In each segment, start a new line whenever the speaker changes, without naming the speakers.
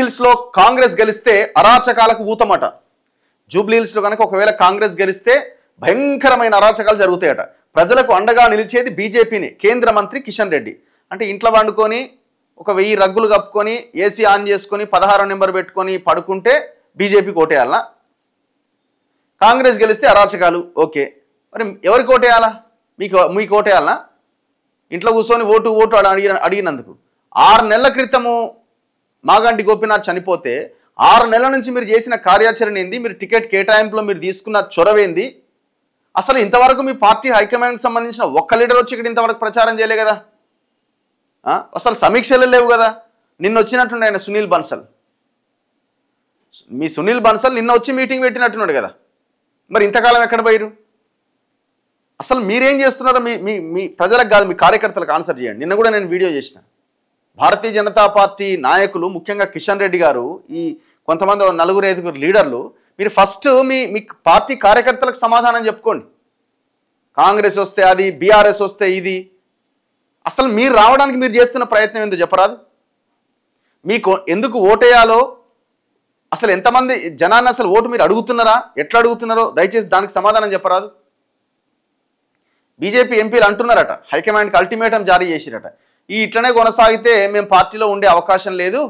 జూబ్లీహిల్స్లో కాంగ్రెస్ గెలిస్తే అరాచకాలకు ఊతమట. జూబ్లీహిల్స్లో కనుక ఒకవేళ కాంగ్రెస్ గెలిస్తే భయంకరమైన అరాచకాలు జరుగుతాయట. ప్రజలకు అండగా నిలిచేది బీజేపీని. కేంద్ర మంత్రి కిషన్ రెడ్డి అంటే ఇంట్లో వండుకొని ఒక 1000 రగ్గులు కప్పుకొని ఏసీ ఆన్ చేసుకొని 16 నెంబర్ పెట్టుకొని పడుకుంటే బీజేపీకి ఓటేయాలనా? కాంగ్రెస్ గెలిస్తే అరాచకాలు ఓకే, మరి ఎవరికి ఓటేయాలా? మీకు ఓటేయాలనా? ఇంట్లో కూర్చొని ఓటు అడిగినందుకు 6 నెలల క్రితము మాగంటి గోపీనాథ్ చనిపోతే 6 నెలల నుంచి మీరు చేసిన కార్యాచరణ ఏంది? మీరు టికెట్ కేటాయింపులో మీరు తీసుకున్న చొరవేంది? అసలు ఇంతవరకు మీ పార్టీ హైకమాండ్కి సంబంధించిన ఒక్క లీడర్ వచ్చి ఇక్కడ ఇంతవరకు ప్రచారం చేయలే కదా. అసలు సమీక్షలు లేవు కదా. నిన్న వచ్చినట్టుండే ఆయన సునీల్ బన్సల్, మీ సునీల్ బన్సల్ నిన్న వచ్చి మీటింగ్ పెట్టినట్టున్నాడు కదా. మరి ఇంతకాలం ఎక్కడ పోయారు? అసలు మీరేం చేస్తున్నారో మీ ప్రజలకు కాదు, మీ కార్యకర్తలకు ఆన్సర్ చేయండి. నిన్న కూడా నేను వీడియో చేసిన. భారతీయ జనతా పార్టీ నాయకులు, ముఖ్యంగా కిషన్ రెడ్డి గారు, ఈ కొంతమంది 4-5 లీడర్లు, మీరు ఫస్ట్ మీ పార్టీ కార్యకర్తలకు సమాధానం చెప్పుకోండి. కాంగ్రెస్ వస్తే అది, బీఆర్ఎస్ వస్తే ఇది, అసలు మీరు రావడానికి మీరు చేస్తున్న ప్రయత్నం ఎందుకు చెప్పరాదు? మీకు ఎందుకు ఓటేయాలో, అసలు ఎంతమంది జనాన్ని అసలు ఓటు మీరు అడుగుతున్నారా, ఎట్లా అడుగుతున్నారో దయచేసి దానికి సమాధానం చెప్పరాదు? బీజేపీ ఎంపీలు అంటున్నారట, హైకమాండ్కి అల్టిమేటం జారీ చేసిరట, ఇట్లనే కొనసాగితే మేము పార్టీలో ఉండే అవకాశం లేదు,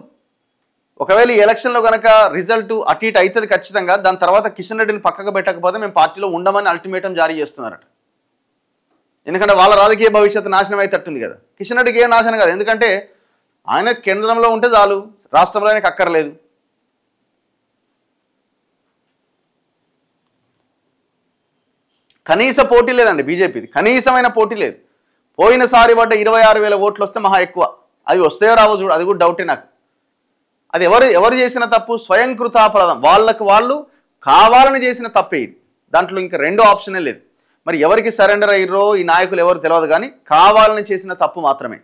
ఒకవేళ ఈ ఎలక్షన్లో కనుక రిజల్ట్ అటు ఇటు అవుతుంది ఖచ్చితంగా, దాని తర్వాత కిషన్ రెడ్డిని పక్కకు పెట్టకపోతే మేము పార్టీలో ఉండమని అల్టిమేటం జారీ చేస్తున్నారట. ఎందుకంటే వాళ్ళ రాజకీయ భవిష్యత్తు నాశనం అయితట్టుంది కదా. కిషన్ రెడ్డికి ఏం నాశనం కాదు, ఎందుకంటే ఆయన కేంద్రంలో ఉంటే చాలు, రాష్ట్రంలో ఆయనకు అక్కర్లేదు. కనీస పోటీ లేదండి బీజేపీది, కనీసమైన పోటీ లేదు. పోయినసారి పడ్డ 26,000 ఓట్లు వస్తే మహా ఎక్కువ, అవి వస్తాయో రావో చూడు, అది కూడా డౌటే నాకు. అది ఎవరు చేసిన తప్పు? స్వయంకృతాపరాధం, వాళ్ళకు వాళ్ళు కావాలని చేసిన తప్పే ఇది. దాంట్లో ఇంకా రెండో ఆప్షనే లేదు. మరి ఎవరికి సరెండర్ అయ్యారో ఈ నాయకులు ఎవరు తెలియదు, కానీ కావాలని చేసిన తప్పు మాత్రమే.